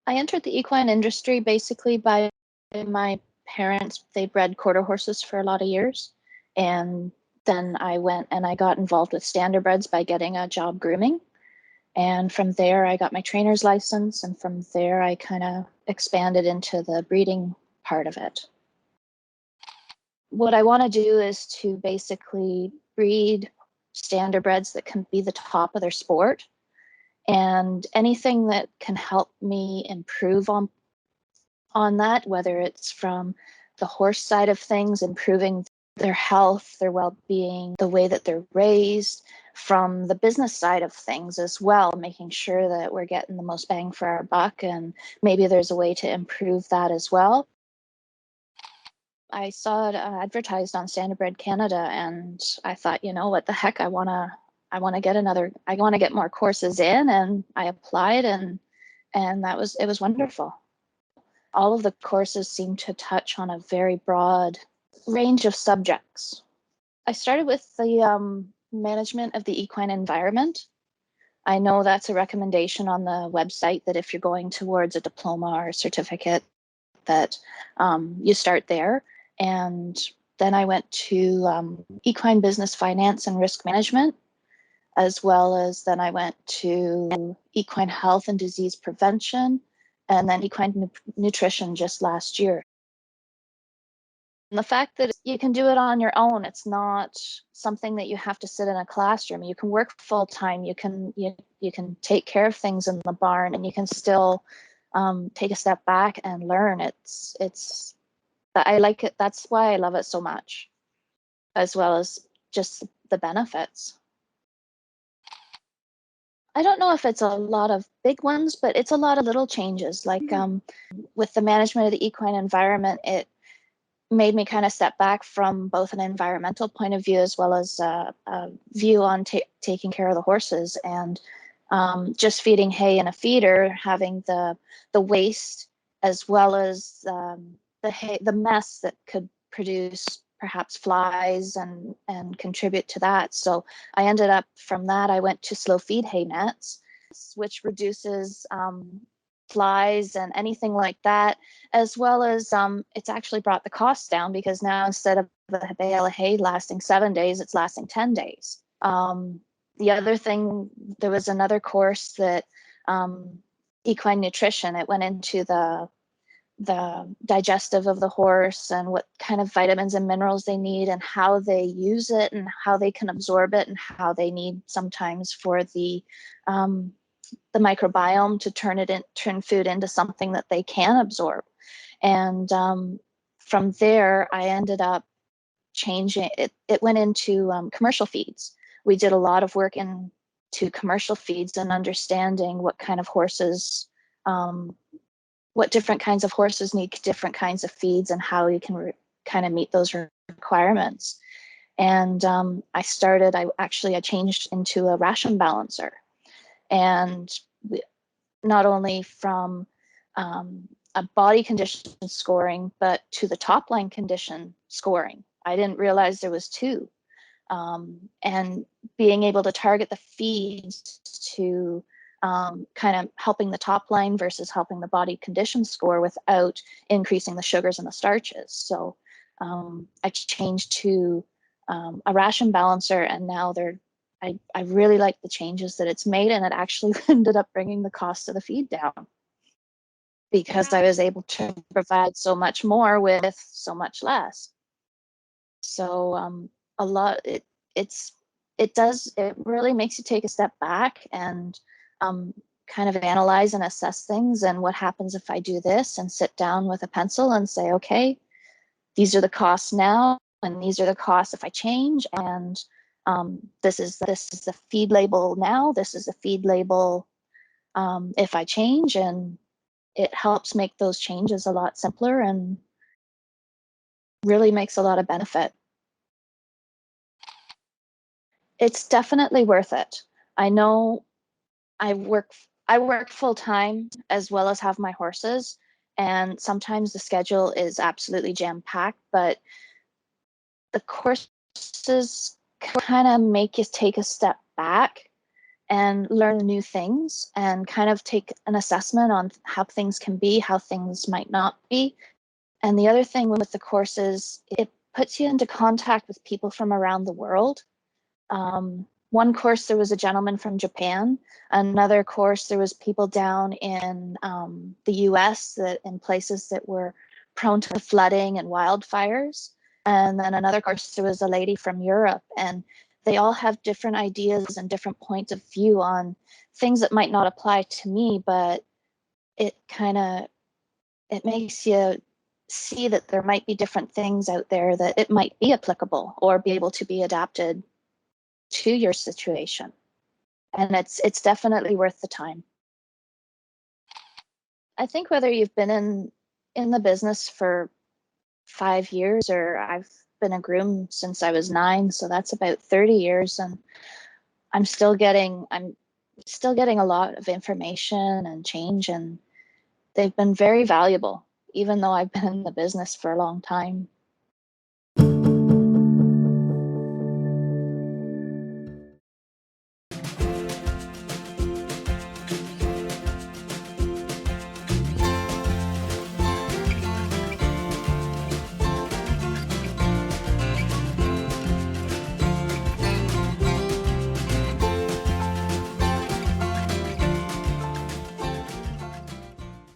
I entered the equine industry basically by my parents. They bred quarter horses for a lot of years. And then I went and I got involved with standardbreds by getting a job grooming. And from there, I got my trainer's license. And from there, I kind of expanded into the breeding part of it. What I want to do is to basically breed standardbreds that can be the top of their sport. And anything that can help me improve on that, whether it's from the horse side of things, improving their health, their well-being, the way that they're raised, from the business side of things as well, making sure that we're getting the most bang for our buck, and maybe there's a way to improve that as well. I saw it advertised on Standardbred Canada, and I thought, you know, what the heck, I want to get more courses in, and I applied, and it was wonderful. All of the courses seem to touch on a very broad range of subjects. I started with the management of the equine environment. I know that's a recommendation on the website that if you're going towards a diploma or a certificate, that you start there. And then I went to equine business finance and risk management, as well as then I went to equine health and disease prevention, and then equine nutrition just last year. And the fact that you can do it on your own, it's not something that you have to sit in a classroom. You can work full time. You can take care of things in the barn, and you can still take a step back and learn. I like it. That's why I love it so much, as well as just the benefits. I don't know if it's a lot of big ones, but it's a lot of little changes. Like with the management of the equine environment, it made me kind of step back from both an environmental point of view as well as a view on taking care of the horses, and just feeding hay in a feeder, having the waste as well as the mess that could produce perhaps flies and contribute to that. So I ended up, from that, I went to slow feed hay nets, which reduces flies and anything like that, as well as it's actually brought the cost down, because now instead of a bale of hay lasting 7 days, it's lasting 10 days. The other thing, there was another course that equine nutrition, it went into the digestive of the horse and what kind of vitamins and minerals they need and how they use it and how they can absorb it and how they need sometimes for the microbiome to turn food into something that they can absorb. And from there, I ended up changing it. It went into commercial feeds. We did a lot of work into commercial feeds and understanding what kind of horses, what different kinds of horses need different kinds of feeds and how you can kind of meet those requirements. And I changed into a ration balancer. And not only from a body condition scoring, but to the top line condition scoring. I didn't realize there was two. And being able to target the feeds to kind of helping the top line versus helping the body condition score without increasing the sugars and the starches. So I changed to a ration balancer, and now I really like the changes that it's made, and it actually ended up bringing the cost of the feed down, because I was able to provide so much more with so much less. So it really makes you take a step back and kind of analyze and assess things, and what happens if I do this, and sit down with a pencil and say, okay, these are the costs now, and these are the costs if I change, and this is the feed label now, this is the feed label if I change, and it helps make those changes a lot simpler and really makes a lot of benefit. It's definitely worth it. I know I work full time as well as have my horses, and sometimes the schedule is absolutely jam packed, but the courses kind of make you take a step back and learn new things and kind of take an assessment on how things can be, how things might not be. And the other thing with the courses, it puts you into contact with people from around the world. One course, there was a gentleman from Japan. Another course, there was people down in the US that in places that were prone to flooding and wildfires. And then another course, there was a lady from Europe. And they all have different ideas and different points of view on things that might not apply to me, but it makes you see that there might be different things out there that it might be applicable or be able to be adapted to your situation. And it's definitely worth the time. I think whether you've been in the business for 5 years, or I've been a groom since I was 9, so that's about 30 years, and I'm still getting a lot of information and change, and they've been very valuable, even though I've been in the business for a long time.